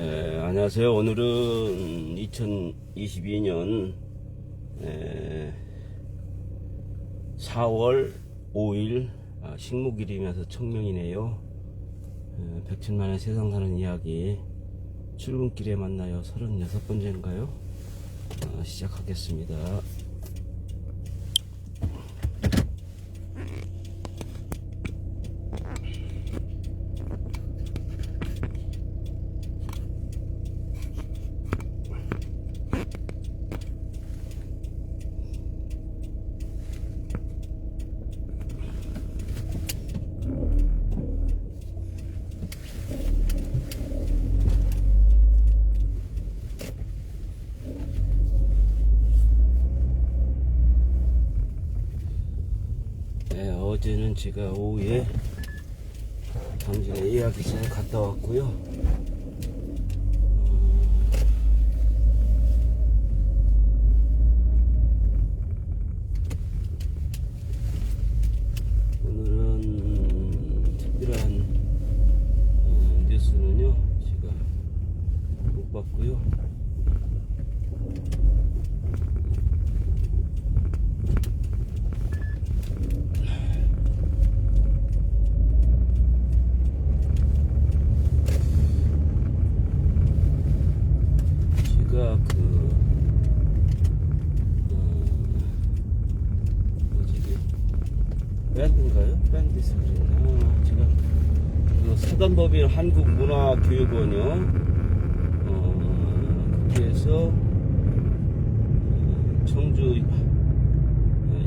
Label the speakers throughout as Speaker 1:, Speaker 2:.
Speaker 1: 안녕하세요. 오늘은 2022년 4월 5일 식목일이면서 청명이네요. 백천만의 세상 사는 이야기 출근길에 만나요. 36번째인가요? 시작하겠습니다. 어제는 제가 오후에 당진에 예약이사에 갔다 왔고요. 오늘은 특별한 뉴스는요 제가 못 봤고요. 밴드인가요? 밴드 소리나 제가 사단법인 한국문화교육원이요. 거기에서 청주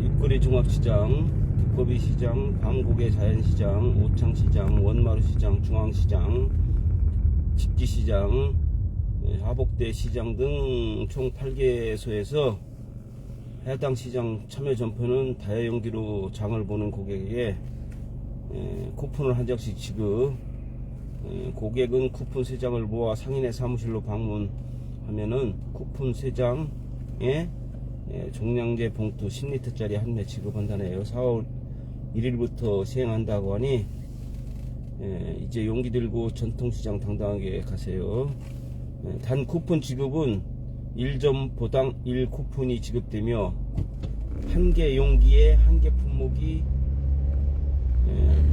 Speaker 1: 육거리 종합시장, 두꺼비 시장, 방곡의 자연시장, 오창시장, 원마루시장, 중앙시장, 집기시장, 하복대 시장 등 총 8개소에서 해당 시장 참여 점포는 다회용기로 장을 보는 고객에게 쿠폰을 한 장씩 지급. 고객은 쿠폰 3장을 모아 상인의 사무실로 방문하면은 쿠폰 3장에 종량제 봉투 10리터짜리 한 매 지급한다네요. 4월 1일부터 시행한다고 하니 이제 용기 들고 전통시장 당당하게 가세요. 단 쿠폰 지급은 1점포당 1쿠폰이 지급되며 한 개 용기에 한 개 품목이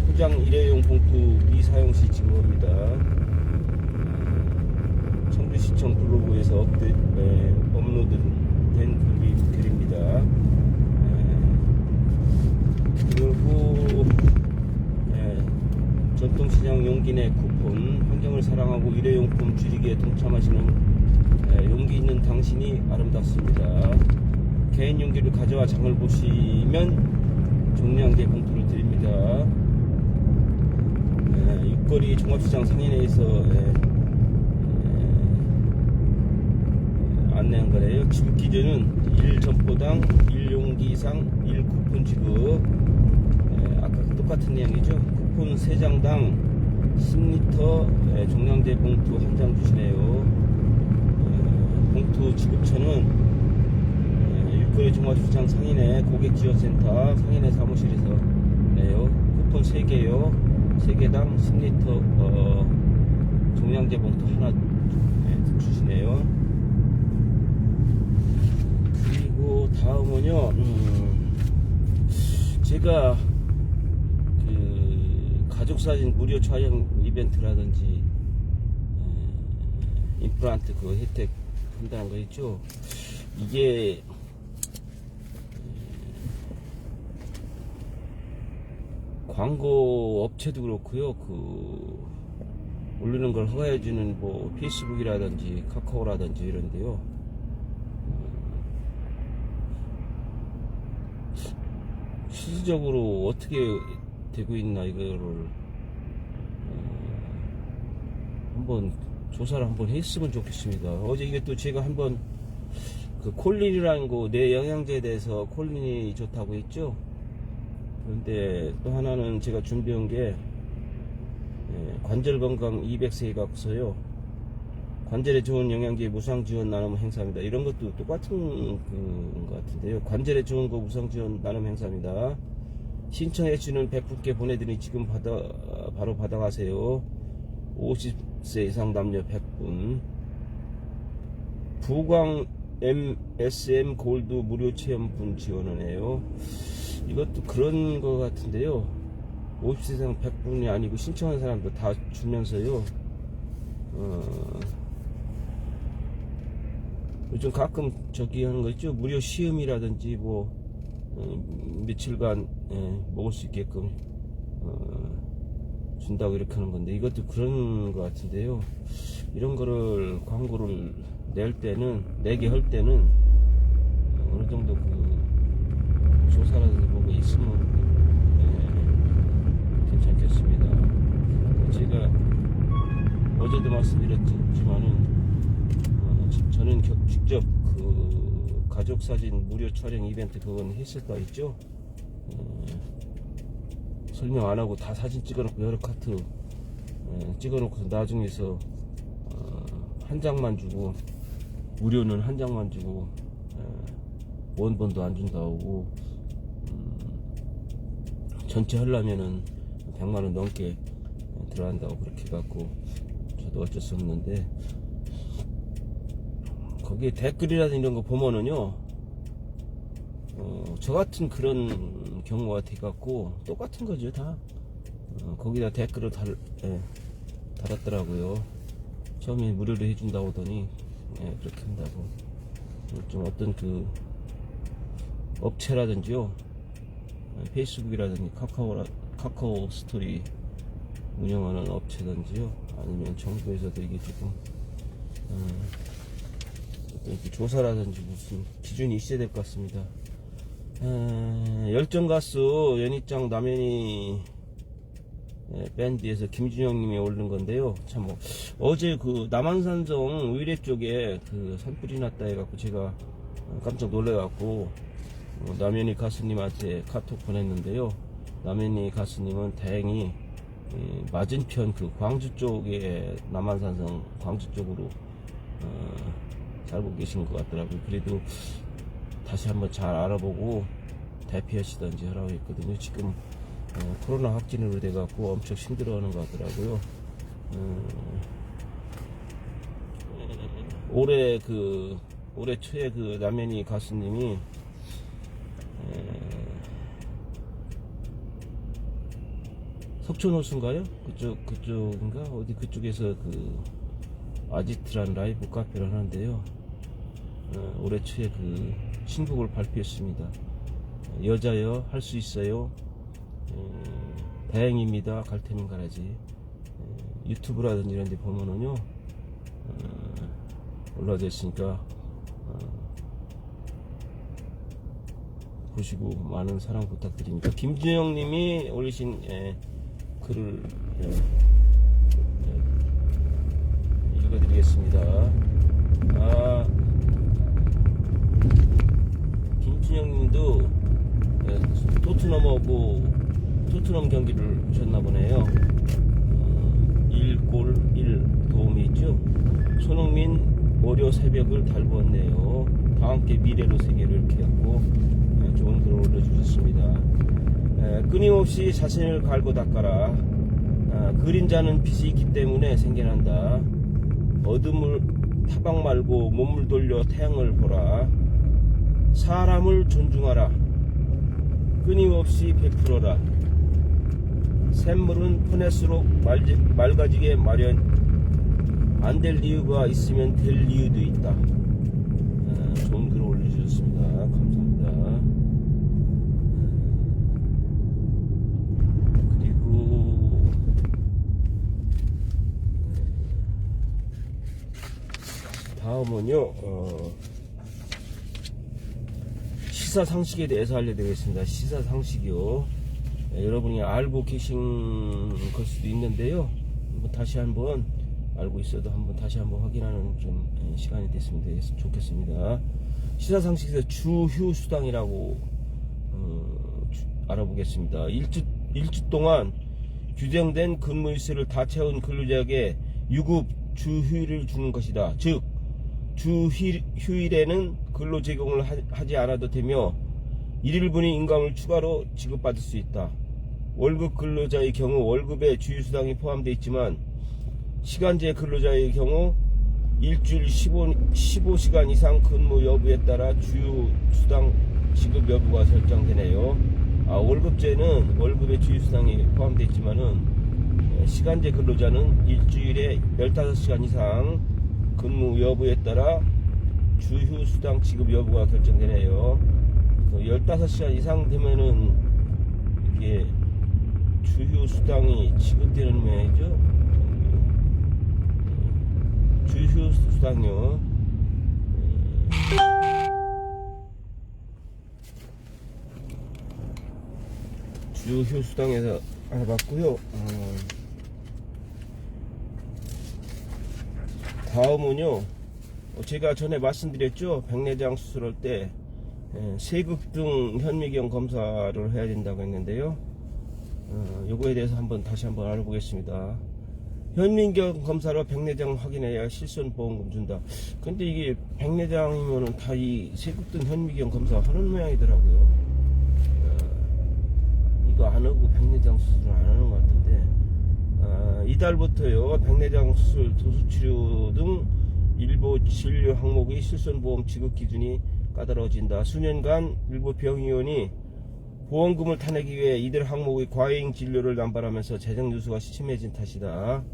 Speaker 1: 포장 일회용 봉투 미사용 시 지급합니다. 청주시청 블로그에서 업로드된 글입니다. 그리고 전통시장 용기 내 쿠폰, 환경을 사랑하고 일회용품 줄이기에 동참하시는 용기 있는 당신이 아름답습니다. 개인 용기를 가져와 장을 보시면 종량제 봉투를 드립니다. 육거리 종합시장 상인회에서 안내한 거래요. 지급 기준은 1점포당 1용기 이상 1쿠폰 지급. 아까 똑같은 내용이죠. 쿠폰 3장당 10리터 종량제 봉투 한 장 주시네요. 봉투 지급처는 육거리 종합시장 상인회 고객지원센터 상인회 사무실에서 내요. 쿠폰 3개요. 3개당 10리터 종량제 봉투 하나 주시네요. 그리고 다음은요, 제가 가족사진 무료 촬영 이벤트라든지 임플란트 그 혜택 한다는 거 있죠. 이게 광고 업체도 그렇고요. 올리는 걸 허가해주는 뭐 페이스북이라든지 카카오라든지 이런데요. 실질적으로 어떻게 되고 있나 이거를 한번 조사를 한번 했으면 좋겠습니다. 어제 이게 또 제가 한번 콜린이라는 거 뇌 영양제에 대해서 콜린이 좋다고 했죠. 그런데 또 하나는 제가 준비한 게 관절 건강 200세 각서요. 관절에 좋은 영양제 무상 지원 나눔 행사입니다. 이런 것도 똑같은 것 같은데요. 관절에 좋은 거 무상 지원 나눔 행사입니다. 신청해 주는 100분께 보내드리니 지금 바로 받아가세요. 50세 이상 남녀 100분. 쿠폰. 부광 MSM 골드 무료 체험분 지원하네요. 이것도 그런 거 같은데요. 50세 이상 100분이 아니고 신청한 사람도 다 주면서요. 요즘 가끔 저기 하는 거 있죠. 무료 시음이라든지 뭐 며칠간 먹을 수 있게끔 준다고 이렇게 하는 건데, 이것도 그런 거 같은데요. 이런 거를 광고를 내게 할 때는 어느 정도 그 조사라든지 뭐가 있으면 괜찮겠습니다. 제가 어제도 말씀드렸지만은 저는 직접 그 가족 사진 무료 촬영 이벤트 그건 했을 거 있죠. 설명 안 하고 다 사진 찍어놓고 여러 카트 찍어놓고 나중에서 한 장만 주고, 무료는 한 장만 주고 원본도 안 준다고, 전체 하려면은 100만원 넘게 들어간다고 그렇게 해갖고 저도 어쩔 수 없는데, 거기에 댓글이라든지 이런 거 보면은요, 저 같은 그런 경우가 돼갖고 똑같은 거죠 다. 거기다 댓글을 달았더라고요. 처음에 무료로 해준다고 하더니 그렇게 한다고. 좀 어떤 그 업체라든지요, 페이스북이라든지 카카오 스토리 운영하는 업체든지요, 아니면 정부에서도 이게 조금 어떤 이렇게 조사라든지 무슨 기준이 있어야 될 것 같습니다. 열정가수 연희짱 남현희 밴드에서 김준영님이 올린 건데요. 참 뭐 어제 그 남한산성 의뢰 쪽에 그 산불이 났다 해갖고 제가 깜짝 놀래갖고 남현희 가수님한테 카톡 보냈는데요. 남현희 가수님은 다행히 맞은편 그 광주 쪽에, 남한산성 광주 쪽으로 살고 계신 것 같더라고요. 그래도 다시 한번 잘 알아보고 대피하시던지 하라고 했거든요. 지금 코로나 확진으로 돼갖고 엄청 힘들어하는 것 같더라고요. 올해 초에 그 남현희 가수님이 석촌호수인가요? 그쪽인가? 어디 그쪽에서 그 아지트란 라이브 카페를 하는데요. 올해 초에 그 신곡을 발표했습니다. 여자여 할 수 있어요. 다행입니다. 갈 테면 가야지. 유튜브라든지 이런 데 보면은요, 올라져 있으니까 보시고 많은 사랑 부탁드립니다. 김준영 님이 올리신 글을 읽어드리겠습니다. 김준영 님도 토트넘 경기를 보셨나 보네요. 1골 1 도움이 있죠. 손흥민 월요 새벽을 달구었네요. 다 함께 미래로 세계를 이렇게 갖고 좋은 글을 올려주셨습니다. 끊임없이 자신을 갈고 닦아라. 그림자는 빛이 있기 때문에 생겨난다. 어둠을 타박 말고 몸을 돌려 태양을 보라. 사람을 존중하라. 끊임없이 베풀어라. 샘물은 퍼낼수록 맑아지게 마련. 안 될 이유가 있으면 될 이유도 있다. 좋은 글을 올려주셨습니다. 감사합니다. 그리고 다음은요, 시사상식에 대해서 알려드리겠습니다. 시사상식이요. 여러분이 알고 계신 걸 수도 있는데요. 다시 한번 알고 있어도 다시 한번 확인하는 좀 시간이 됐으면 좋겠습니다. 시사상식에서 주휴수당이라고 알아보겠습니다. 일주 동안 규정된 근무일수를 다 채운 근로자에게 유급 주휴일을 주는 것이다. 즉 주휴일에는 근로 제공을 하지 않아도 되며 1일분의 임금을 추가로 지급받을 수 있다. 월급 근로자의 경우 월급에 주휴수당이 포함되어 있지만 시간제 근로자의 경우 일주일 15시간 이상 근무 여부에 따라 주휴 수당 지급 여부가 결정되네요. 월급제는 월급에 주휴 수당이 포함되어 있지만은 시간제 근로자는 일주일에 15시간 이상 근무 여부에 따라 주휴 수당 지급 여부가 결정되네요. 15시간 이상 되면은 이게 주휴 수당이 지급되는 모양이죠. 주휴 수당요. 주휴 수당에서 알아봤고요. 다음은요. 제가 전에 말씀드렸죠. 백내장 수술할 때 세극등 현미경 검사를 해야 된다고 했는데요. 요거에 대해서 다시 한번 알아보겠습니다. 현미경 검사로 백내장 확인해야 실손보험금 준다. 근데 이게 백내장이면은 다 이 세극등 현미경 검사 하는 모양이더라고요. 이거 안 하고 백내장 수술을 안 하는 것 같은데, 이달부터요 백내장 수술, 도수치료 등 일부 진료 항목의 실손보험 지급 기준이 까다로워진다. 수년간 일부 병의원이 보험금을 타내기 위해 이들 항목의 과잉 진료를 남발하면서 재정 누수가 심해진 탓이다.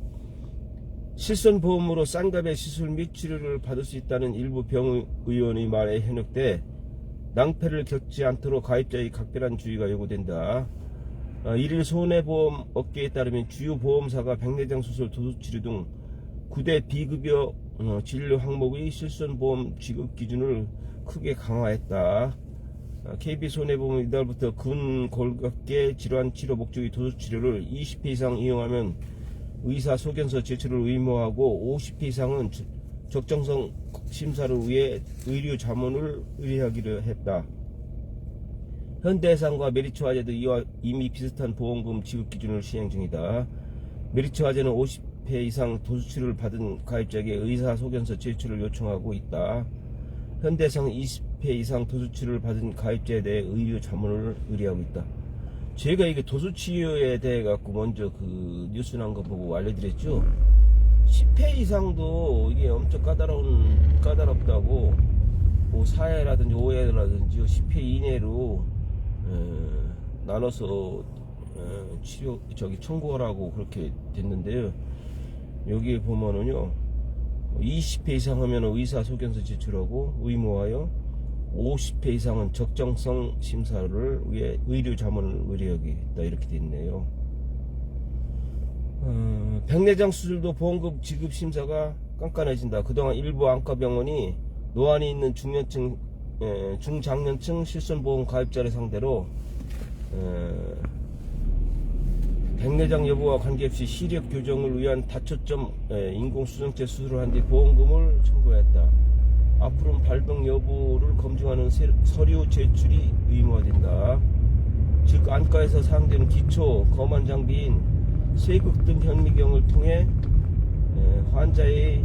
Speaker 1: 실손보험으로 싼 값의 시술 및 치료를 받을 수 있다는 일부 병의원의 말에 현혹돼 낭패를 겪지 않도록 가입자의 각별한 주의가 요구된다. 일일 손해보험 업계에 따르면 주요 보험사가 백내장 수술, 도수치료 등 9대 비급여 진료 항목의 실손보험 지급 기준을 크게 강화했다. KB손해보험은 이달부터 근골격계 질환 치료 목적의 도수치료를 20회 이상 이용하면 의사 소견서 제출을 의무화하고 50회 이상은 적정성 심사를 위해 의료 자문을 의뢰하기로 했다. 현대해상과 메리츠화재도 이와 이미 비슷한 보험금 지급 기준을 시행 중이다. 메리츠화재는 50회 이상 도수치료를 받은 가입자에게 의사 소견서 제출을 요청하고 있다. 현대해상은 20회 이상 도수치료를 받은 가입자에 대해 의료 자문을 의뢰하고 있다. 제가 이게 도수치료에 대해 갖고 먼저 그 뉴스 난 거 보고 알려드렸죠. 10회 이상도 이게 엄청 까다롭다고, 뭐 4회라든지 5회라든지 10회 이내로 나눠서 치료 청구하라고 그렇게 됐는데요. 여기에 보면은요 20회 이상 하면 의사 소견서 제출하고 의무화요, 50회 이상은 적정성 심사를 위해 의료 자문을 의뢰하겠다 이렇게 돼 있네요. 백내장 수술도 보험금 지급 심사가 깐깐해진다. 그동안 일부 안과병원이 노안이 있는 중장년층 실손보험 가입자를 상대로 백내장 여부와 관계없이 시력 교정을 위한 다초점 인공수정체 수술을 한 뒤 보험금을 청구했다. 앞으로는 발병 여부를 검증하는 서류 제출이 의무화된다. 즉 안과에서 사용되는 기초 검안 장비인 세극등 현미경을 통해 환자의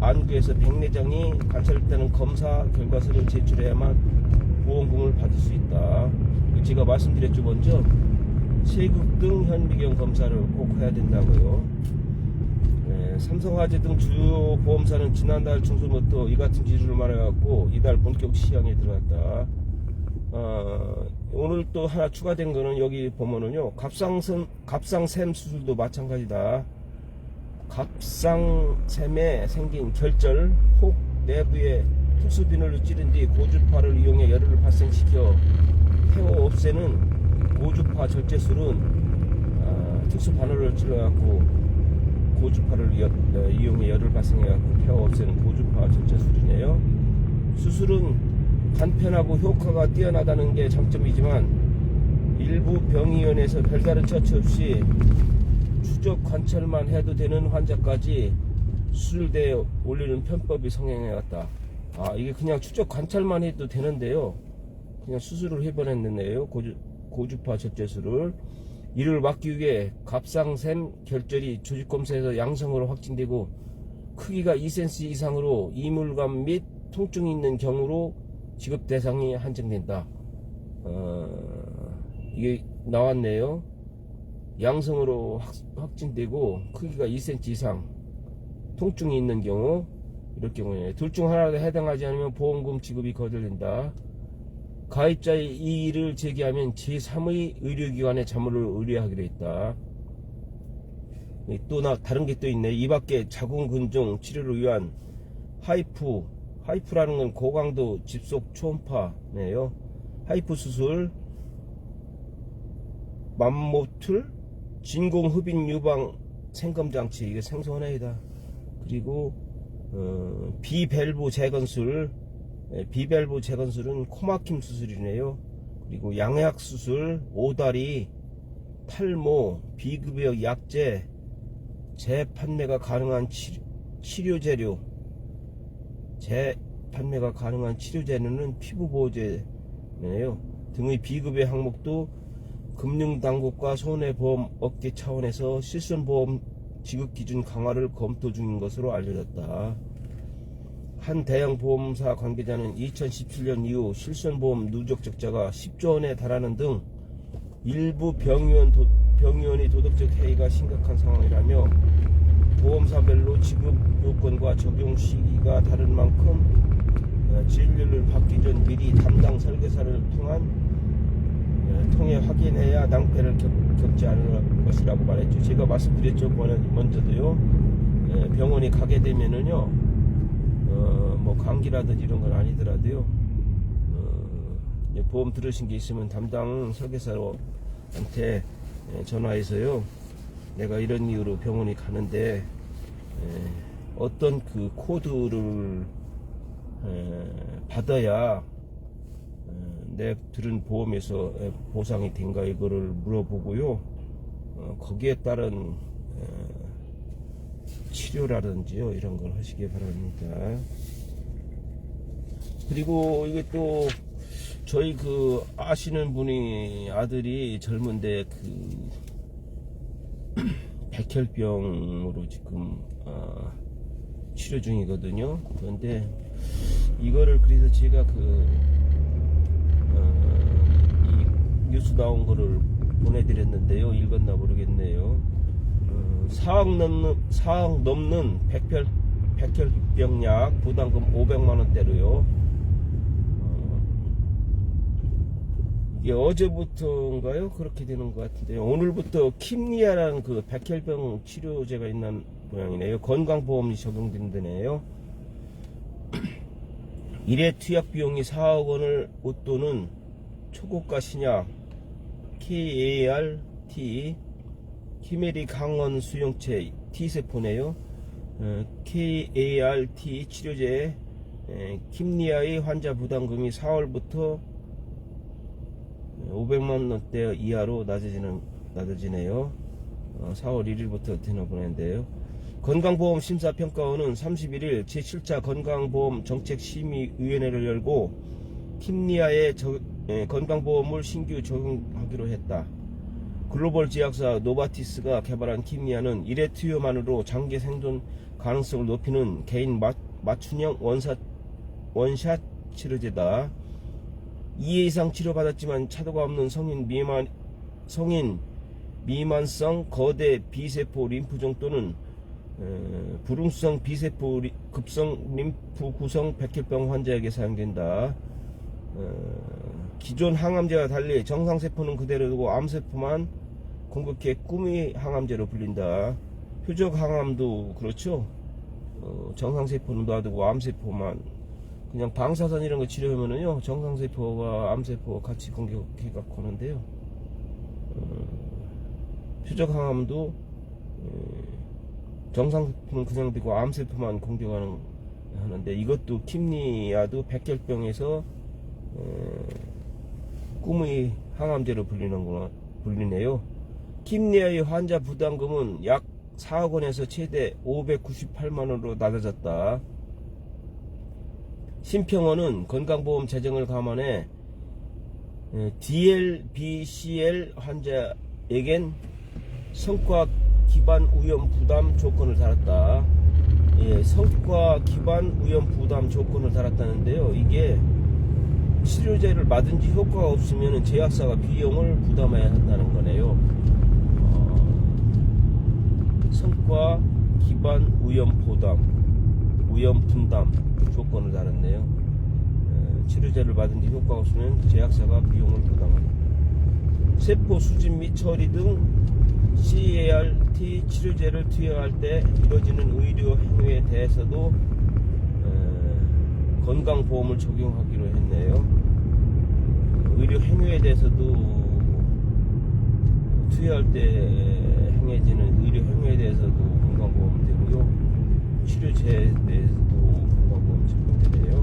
Speaker 1: 안구에서 백내장이 관찰됐다는 검사 결과서를 제출해야만 보험금을 받을 수 있다. 제가 말씀드렸죠. 먼저 세극등 현미경 검사를 꼭 해야 된다고요. 삼성화재 등 주요 보험사는 지난달 중순부터 이 같은 기준을 말해갖고 이달 본격 시행에 들어갔다. 오늘 또 하나 추가된 거는 여기 보면은요 갑상샘 수술도 마찬가지다. 갑상샘에 생긴 결절 혹 내부에 특수 비늘로 찌른 뒤 고주파를 이용해 열을 발생시켜 태워 없애는 고주파 절제술은 특수 바늘을 찔러갖고 고주파를 이용해 열을 발생해갖고 태워 없애는 고주파 절제술이네요. 수술은 간편하고 효과가 뛰어나다는 게 장점이지만 일부 병의원에서 별다른 처치 없이 추적 관찰만 해도 되는 환자까지 수술대에 올리는 편법이 성행해왔다. 이게 그냥 추적 관찰만 해도 되는데요, 그냥 수술을 해버렸네요. 고주파 절제술을. 이를 막기 위해 갑상샘 결절이 조직검사에서 양성으로 확진되고 크기가 2cm 이상으로 이물감 및 통증이 있는 경우로 지급 대상이 한정된다. 이게 나왔네요. 양성으로 확진되고 크기가 2cm 이상 통증이 있는 경우 이럴 경우에 둘 중 하나라도 해당하지 않으면 보험금 지급이 거절된다. 가입자의 이의를 제기하면 제3의 의료기관에 자문을 의뢰하기로 했다. 또 다른 게 또 있네. 이 밖에 자궁근종 치료를 위한 하이프라는 건 고강도 집속 초음파네요. 하이프 수술, 맘모툴, 진공흡입 유방 생검장치, 이게 생소하네이다. 그리고 비밸브 재건술, 비밸브 재건술은 코막힘 수술이네요. 그리고 양약 수술, 오다리, 탈모, 비급여 약제, 재판매가 가능한 치료재료, 재판매가 가능한 치료재료는 피부보호제네요. 등의 비급여 항목도 금융당국과 손해보험 업계 차원에서 실손보험 지급기준 강화를 검토 중인 것으로 알려졌다. 한 대형 보험사 관계자는 2017년 이후 실손보험 누적 적자가 10조 원에 달하는 등 일부 병의원이 도덕적 해이가 심각한 상황이라며 보험사별로 지급 요건과 적용 시기가 다른 만큼 진료를 받기 전 미리 담당 설계사를 통해 확인해야 낭패를 겪지 않을 것이라고 말했죠. 제가 말씀드렸죠. 먼저도요. 병원에 가게 되면은요, 뭐 감기라든지 이런 건 아니더라도요, 보험 들으신 게 있으면 담당 설계사한테 전화해서요, 내가 이런 이유로 병원에 가는데 어떤 그 코드를 받아야 내 들은 보험에서 보상이 된가, 이거를 물어보고요, 거기에 따른 치료라든지요, 이런 걸 하시기 바랍니다. 그리고 이게 또 저희 그 아시는 분이 아들이 젊은데 그 백혈병으로 지금 치료 중이거든요. 그런데 이거를 그래서 제가 이 뉴스 나온 거를 보내드렸는데요. 읽었나 모르겠네요. 4억 넘는 백혈병약 부담금 500만원대로요. 이게 어제부터인가요? 그렇게 되는 것 같은데요. 오늘부터 킴리아라는 그 백혈병 치료제가 있는 모양이네요. 건강보험이 적용된다네요. 1회 투약 비용이 4억 원을 웃도는 초고가 신약 KART 키메리 강원 수용체 T세포네요. KART 치료제 킴리아의 환자 부담금이 4월부터 500만원대 이하로 낮아지네요. 4월 1일부터 되나 보는데요. 건강보험 심사평가원은 31일 제7차 건강보험 정책심의위원회를 열고 킴리아의 건강보험을 신규 적용하기로 했다. 글로벌 제약사 노바티스가 개발한 킴리아는 1회 투여만으로 장기 생존 가능성을 높이는 개인 맞춤형 원샷 치료제다. 2회 이상 치료받았지만 차도가 없는 성인 미만성 거대 비세포 림프종 또는 불응수성 비세포 급성 림프 구성 백혈병 환자에게 사용된다. 기존 항암제와 달리 정상세포는 그대로 두고 암세포만 공급해 꾸미 항암제로 불린다. 표적 항암도 그렇죠. 정상세포는 놔두고 암세포만, 그냥 방사선 이런 거 치료하면은요, 정상세포와 암세포가 같이 공격해갖고 하는데요. 표적 항암도 정상세포는 그냥 두고 암세포만 공격하는데, 이것도 킴리아도 백혈병에서 꿈의 항암제로 불리네요. 킴리아의 환자 부담금은 약 4억 원에서 최대 598만원으로 낮아졌다. 심평원은 건강보험 재정을 감안해 DLBCL 환자에겐 성과 기반 위험 부담 조건을 달았다. 성과 기반 위험 부담 조건을 달았다는데요. 이게 치료제를 맞은 지 효과가 없으면 제약사가 비용을 부담해야 한다는 거네요. 성과 기반 위험 위험 분담 조건을 달았네요. 치료제를 받은 뒤 효과가 없으면 제약사가 비용을 부담한다. 세포 수집 및 처리 등 CAR-T 치료제를 투여할 때 이뤄지는 의료 행위에 대해서도 건강보험을 적용하기로 했네요. 의료 행위에 대해서도 투여할 때 행해지는 의료 행위에 대해서도 건강보험 되고요. 치료제에 대해서도 건강보험 적용되네요.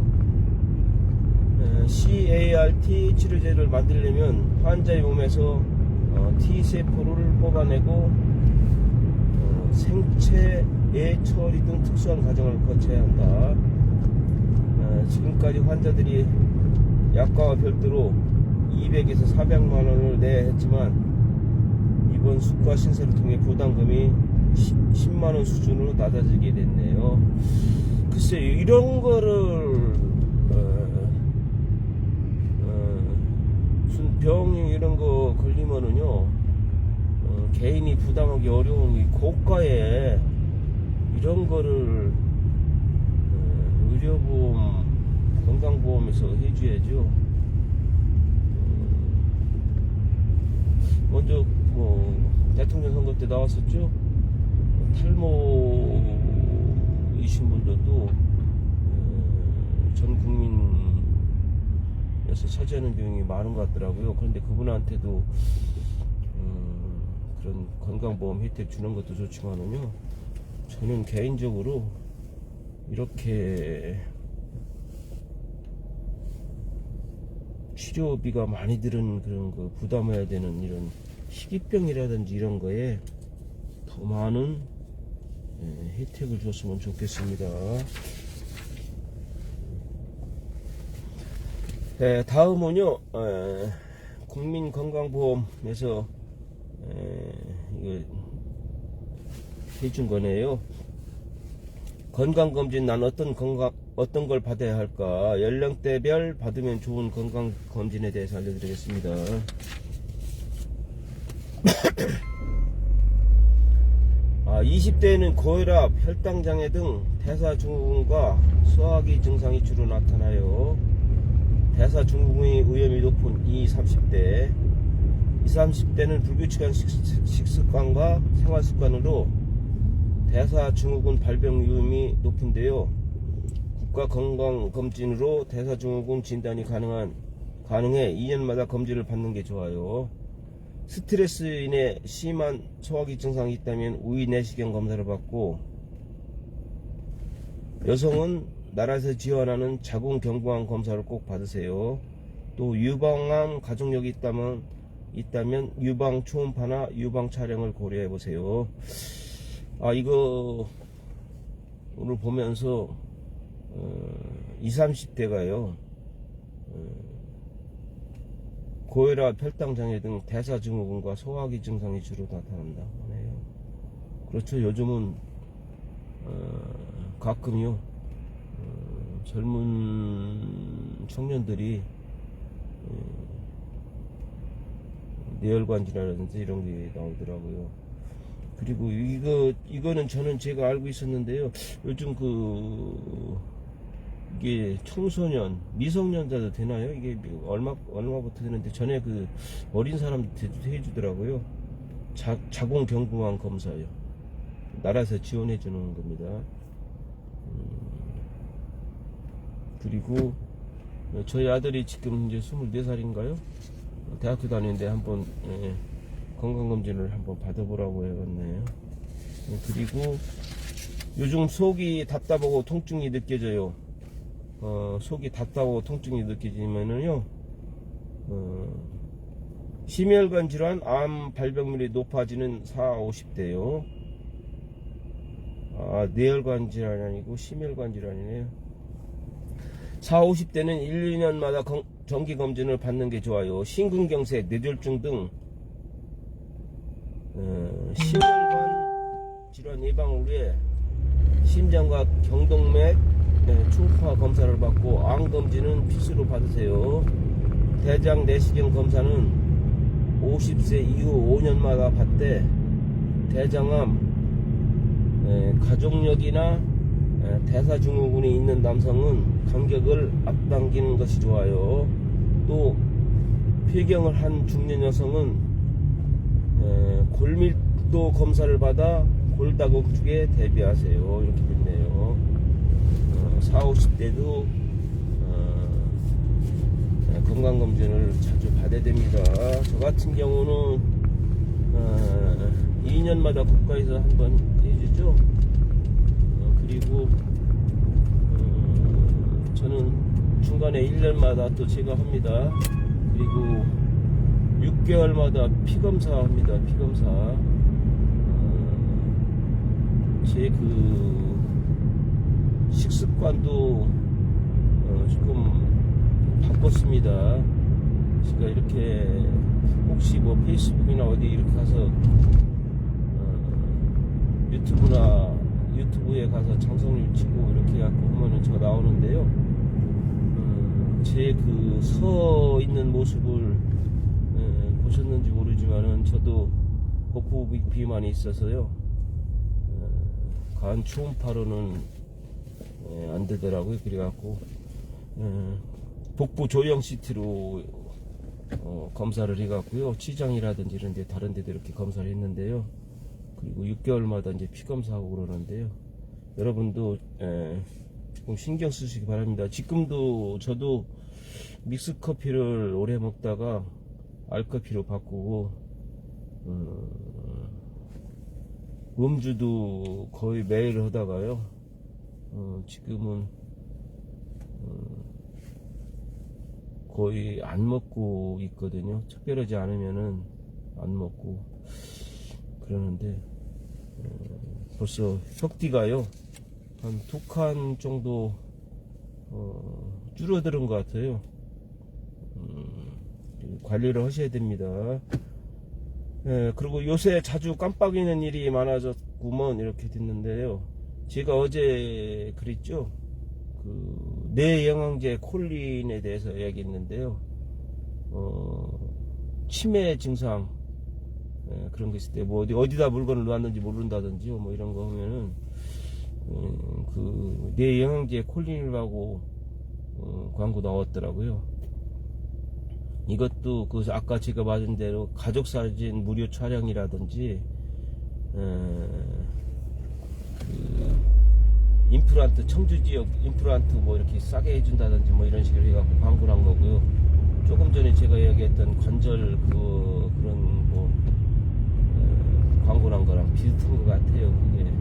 Speaker 1: CAR-T 치료제를 만들려면 환자의 몸에서 T세포를 뽑아내고 생체의 처리 등 특수한 과정을 거쳐야 한다. 지금까지 환자들이 약과와 별도로 200에서 400만 원을 내야 했지만 이번 수가 신설을 통해 부담금이 10만 원 수준으로 낮아지게 됐네요. 글쎄요, 이런 거를 무슨 병 이런 거 걸리면은요, 개인이 부담하기 어려운 이 고가에 이런 거를 의료보험, 건강보험에서 해줘야죠. 먼저 뭐 대통령 선거 때 나왔었죠. 탈모이신 분들도 전 국민에서 차지하는 비용이 많은 것 같더라고요. 그런데 그분한테도 그런 건강보험 혜택 주는 것도 좋지만은요, 저는 개인적으로 이렇게 치료비가 많이 드는 그런 거 부담해야 되는 이런 희귀병이라든지 이런 거에 더 많은 혜택을 줬으면 좋겠습니다. 네, 다음은요, 국민건강보험에서 이거 해준 거네요. 건강검진, 난 어떤 걸 받아야 할까? 연령대별 받으면 좋은 건강검진에 대해서 알려드리겠습니다. 20대에는 고혈압, 혈당장애 등 대사증후군과 소화기 증상이 주로 나타나요. 대사증후군의 위험이 높은 20, 30대, 20, 30대는 불규칙한 식습관과 생활습관으로 대사증후군 발병 위험이 높은데요. 국가건강검진으로 대사증후군 진단이 가능해 2년마다 검진을 받는 게 좋아요. 스트레스 인해 심한 소화기 증상이 있다면 위내시경 검사를 받고, 여성은 나라에서 지원하는 자궁경부암 검사를 꼭 받으세요. 또 유방암 가족력이 있다면 유방 초음파나 유방 촬영을 고려해 보세요. 이거 오늘 보면서 20, 30대가요 고혈압, 혈당장애 등 대사증후군과 소화기 증상이 주로 나타난다 하네요. 그렇죠. 요즘은 가끔요 젊은 청년들이 뇌혈관 질환이라든지 이런 게 나오더라고요. 그리고 이거는 제가 알고 있었는데요. 요즘 이게 청소년, 미성년자도 되나요? 이게 얼마부터 되는데, 전에 어린 사람들도 해주더라고요. 자궁경부암 검사요. 나라에서 지원해주는 겁니다. 그리고 저희 아들이 지금 이제 24살인가요? 대학교 다니는데 한번 건강검진을 한번 받아보라고 해봤네요. 그리고 요즘 속이 답답하고 통증이 느껴져요. 속이 답답하고 통증이 느껴지면은요, 심혈관 질환, 암 발병률이 높아지는 40, 50대요. 뇌혈관 질환이 아니고 심혈관 질환이네요. 40, 50대는 1, 2년마다 정기검진을 받는 게 좋아요. 심근경색, 뇌졸중 등 심혈관 질환 예방을 위해 심장과 경동맥 초음파 검사를 받고, 암검진은 필수로 받으세요. 대장 내시경 검사는 50세 이후 5년마다 받되, 대장암, 가족력이나 대사증후군이 있는 남성은 간격을 앞당기는 것이 좋아요. 또 폐경을 한 중년 여성은 골밀도 검사를 받아 골다공증에 대비하세요. 이렇게 됐네요. 40, 50대도 건강검진을 자주 받아야 됩니다. 저 같은 경우는 2년마다 국가에서 한번 해주죠. 그리고 저는 중간에 1년마다 또 제가 합니다. 그리고 6개월마다 피검사 합니다. 피검사. 제 그 식습관도 조금 바꿨습니다. 제가 이렇게 혹시 뭐 페이스북이나 어디 이렇게 가서 유튜브에 가서 장성률 치고 이렇게 갖고 하면은 제가 나오는데요. 제 그 서 있는 모습을 보셨는지 모르지만은 저도 복부 비만이 있어서요. 간 초음파로는 안 되더라고요. 그래갖고 복부 조형 CT로 검사를 해갖고요. 치장이라든지 이런 데 다른 데도 이렇게 검사를 했는데요. 그리고 6개월마다 이제 피 검사하고 그러는데요. 여러분도 조금 신경 쓰시기 바랍니다. 지금도 저도 믹스 커피를 오래 먹다가 알커피로 바꾸고 음주도 거의 매일 하다가요. 지금은 거의 안 먹고 있거든요. 특별하지 않으면은 안 먹고 그러는데 벌써 혁띠가요 한 2칸 정도 줄어드는 것 같아요. 관리를 하셔야 됩니다. 그리고 요새 자주 깜빡이는 일이 많아졌구먼 이렇게 됐는데요. 제가 어제 그랬죠. 그 뇌영양제 콜린에 대해서 이야기했는데요. 치매 증상 그런 거 있을 때 뭐 어디다 물건을 놨는지 모른다든지 뭐 이런 거 하면은 그 뇌영양제 콜린이라고 광고 나왔더라고요. 이것도 그 아까 제가 말한 대로 가족 사진 무료 촬영이라든지 그 임플란트 청주 지역 임플란트 뭐 이렇게 싸게 해준다든지 뭐 이런 식으로 해갖고 광고를 한 거고요. 조금 전에 제가 얘기했던 관절 그런 뭐 광고를 한 거랑 비슷한 것 같아요. 그게 다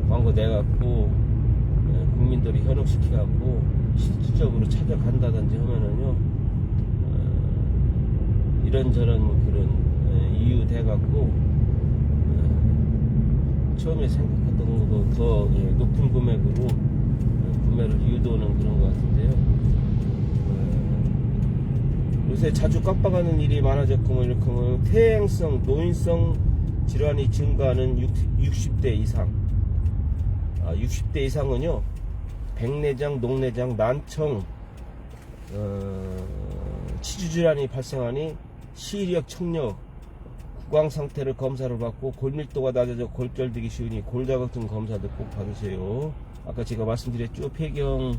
Speaker 1: 광고 내갖고 국민들이 현혹시켜갖고 실질적으로 찾아간다든지 하면은요 이런저런 그런 이유 돼갖고 처음에 생각했던 것보다 더 높은 금액으로 구매를 유도하는 그런 것 같은데요. 요새 자주 깜빡하는 일이 많아졌고 이렇게 하면 퇴행성 노인성 질환이 증가하는 60대 이상 60대 이상은요 백내장, 녹내장, 난청, 치주질환이 발생하니 시력, 청력, 구강 상태를 검사를 받고 골밀도가 낮아져 골절되기 쉬우니 골다공증 검사도 꼭 받으세요. 아까 제가 말씀드렸죠. 폐경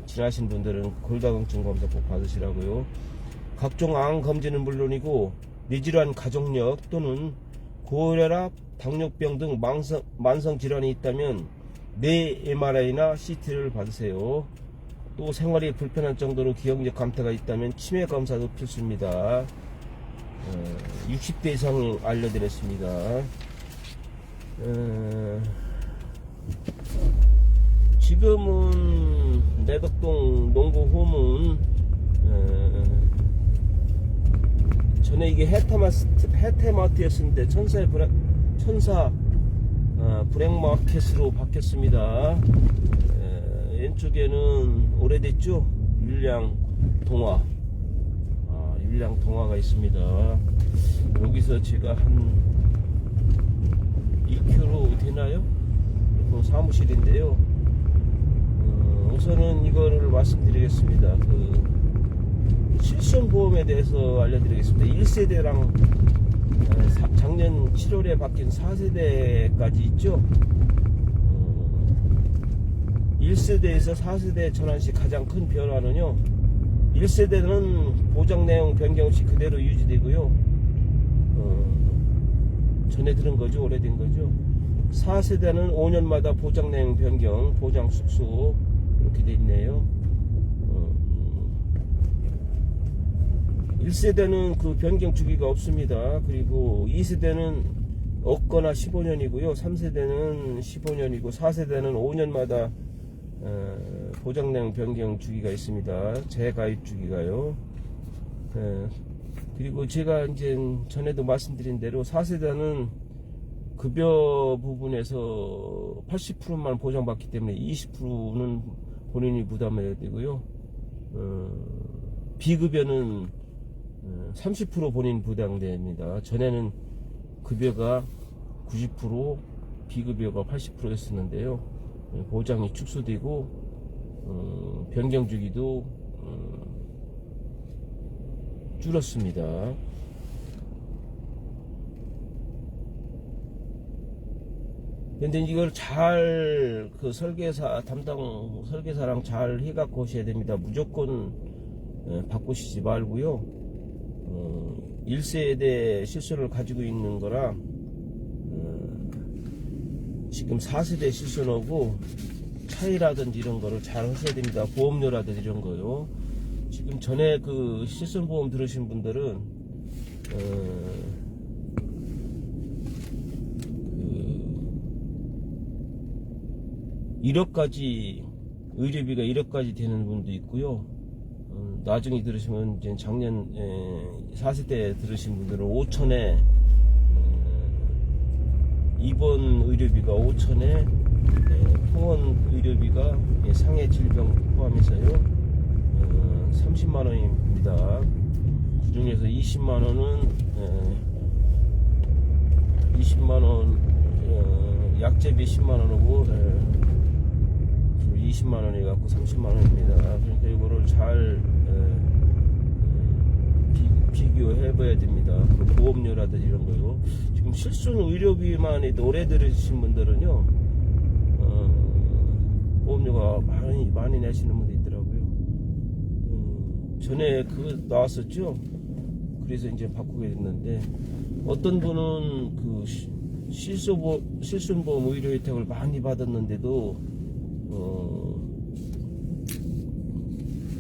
Speaker 1: 지나신 분들은 골다공증 검사 꼭 받으시라고요. 각종 암 검진은 물론이고 뇌질환 가족력 또는 고혈압, 당뇨병 등 만성 질환이 있다면 뇌 MRI나 CT를 받으세요. 또 생활이 불편할 정도로 기억력 감퇴가 있다면 치매 검사도 필수입니다. 60대 이상 알려드렸습니다. 지금은 내덕동 농구 홈은 전에 이게 해태마트였는데 천사 브렉마켓으로 바뀌었습니다. 왼쪽에는 오래됐죠? 율량 동화가 있습니다. 여기서 제가 한 2km 되나요? 사무실인데요. 우선은 이거를 말씀드리겠습니다. 그 실손보험에 대해서 알려드리겠습니다. 1세대랑 작년 7월에 바뀐 4세대까지 있죠. 1세대에서 4세대 전환 시 가장 큰 변화는요, 1세대는 보장 내용 변경 시 그대로 유지되고요. 전에 들은 거죠. 오래된 거죠. 4세대는 5년마다 보장 내용 변경, 보장 숙소 이렇게 돼 있네요. 1세대는 그 변경 주기가 없습니다. 그리고 2세대는 없거나 15년이고요. 3세대는 15년이고 4세대는 5년마다 보장 내용 변경 주기가 있습니다. 재가입 주기가요. 그리고 제가 이제 전에도 말씀드린 대로 4세대는 급여 부분에서 80%만 보장받기 때문에 20%는 본인이 부담해야 되고요. 비급여는 30% 본인 부담됩니다. 전에는 급여가 90%, 비급여가 80%였었는데요. 보장이 축소되고 변경 주기도 줄었습니다. 근데 이걸 잘 그 담당 설계사랑 잘 해갖고 오셔야 됩니다. 무조건 바꾸시지 말고요. 1세대 실손을 가지고 있는 거랑 지금 4세대 실손하고 차이라든지 이런 거를 잘 하셔야 됩니다. 보험료라든지 이런 거요. 지금 전에 그 실손보험 들으신 분들은 1억까지 의료비가 1억까지 되는 분도 있고요. 나중에 들으시면 이제 작년 4세대 들으신 분들은 5천에 입원 의료비가 5천에 통원 의료비가 상해 질병 포함해서요 30만원입니다. 그 중에서 20만원은 20만원 약제비 10만원이고 20만원이 갖고 30만원입니다. 그러니까 이거를 잘 비교해 봐야 됩니다. 보험료라든지 이런 거요. 지금 실손 의료비만 해도 오래 들으신 분들은요, 보험료가 많이 내시는 분도 있더라고요. 전에 그거 나왔었죠. 그래서 이제 바꾸게 됐는데, 어떤 분은 그 실손보험 의료 혜택을 많이 받았는데도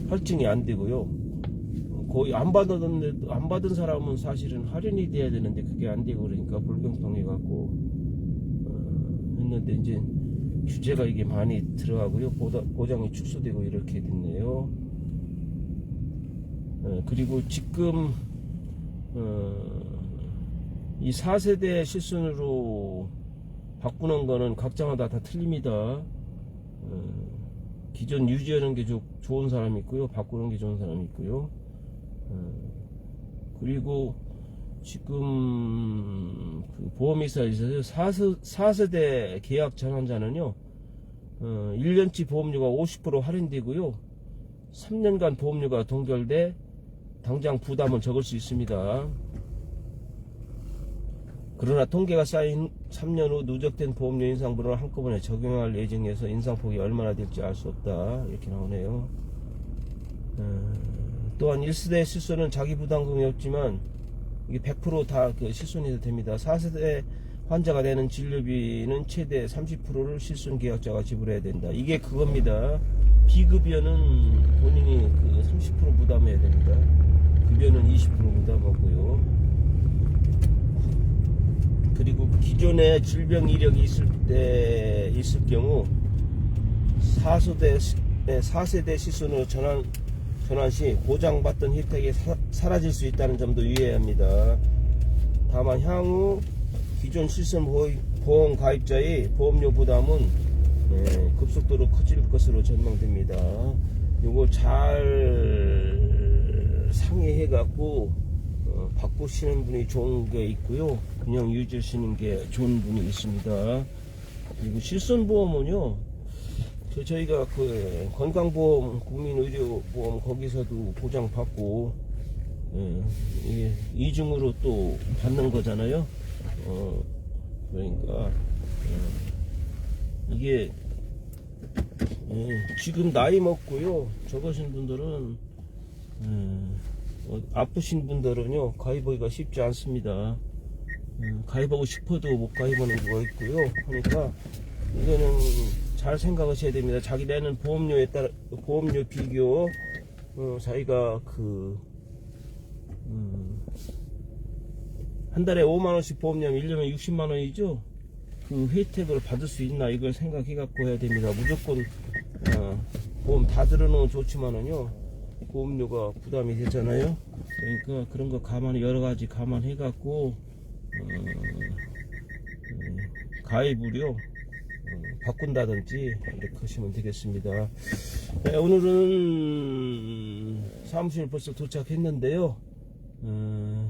Speaker 1: 할증이 안 되고요. 거의 안 받은 사람은 사실은 할인이 돼야 되는데 그게 안 되고 그러니까 불공평해 갖고 했는데 이제 규제가 이게 많이 들어가고요. 보장이 축소되고 이렇게 됐네요. 그리고 지금 이 4세대 실손으로 바꾸는 거는 각자마다 다 틀립니다. 기존 유지하는 게 좋은 사람이 있고요, 바꾸는 게 좋은 사람이 있고요. 그리고 지금 그 보험회사에서 4세대 계약 전환자는요 1년치 보험료가 50% 할인되고요 3년간 보험료가 동결돼 당장 부담은 적을 수 있습니다. 그러나 통계가 쌓인 3년 후 누적된 보험료 인상분을 한꺼번에 적용할 예정이어서 인상폭이 얼마나 될지 알 수 없다 이렇게 나오네요. 또한 1세대 실손은 자기 부담금이 없지만 이게 100% 다 그 실손이 됩니다. 4세대 환자가 내는 진료비는 최대 30%를 실손 계약자가 지불해야 된다. 이게 그겁니다. 비급여는 본인이 그 30% 부담해야 됩니다. 급여는 20% 부담하고요. 그리고 기존에 질병 이력이 있을 경우 4세대 실손으로 전환 시 보장받던 혜택이 사라질 수 있다는 점도 유의해야 합니다. 다만 향후 기존 실손 보험 가입자의 보험료 부담은 급속도로 커질 것으로 전망됩니다. 요거 잘 상의해 갖고 바꾸시는 분이 좋은 게 있고요, 그냥 유지하시는 게 좋은 분이 있습니다. 그리고 실손보험은요, 저희가 그 건강보험, 국민의료보험 거기서도 보장받고
Speaker 2: 이게 이중으로 또 받는 거잖아요. 그러니까 이게 지금 나이 먹고요 적으신 분들은 아프신 분들은요 가입하기가 쉽지 않습니다. 가입하고 싶어도 못 가입하는 경우가 있고요. 그러니까 이거는 잘 생각하셔야 됩니다. 자기 내는 보험료에 따라 보험료 비교 자기가 한 달에 5만원씩 보험료면 1년에 60만원이죠. 그 혜택을 받을 수 있나 이걸 생각해 갖고 해야 됩니다. 무조건 보험 다 들어놓으면 좋지만은요 보험료가 부담이 되잖아요. 그러니까 그런 거 여러가지 감안해 갖고 가입을요 바꾼다든지 이렇게 하시면 되겠습니다. 네, 오늘은 사무실 벌써 도착했는데요.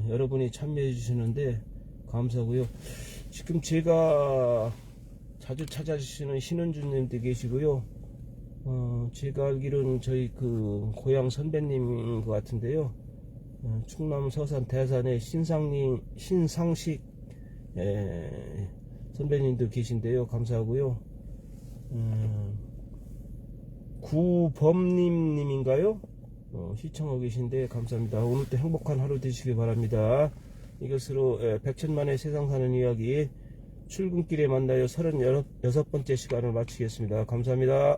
Speaker 2: 여러분이 참여해 주시는데 감사하고요. 지금 제가 자주 찾아주시는 신은주님도 계시고요. 제가 알기로는 저희 고향 선배님인 것 같은데요. 충남 서산 대산의 신상식 선배님도 계신데요. 감사하고요. 구범님인가요? 시청하고 계신데 감사합니다. 오늘도 행복한 하루 되시길 바랍니다. 이것으로 백천만의 세상 사는 이야기 출근길에 만나요 36번째 시간을 마치겠습니다. 감사합니다.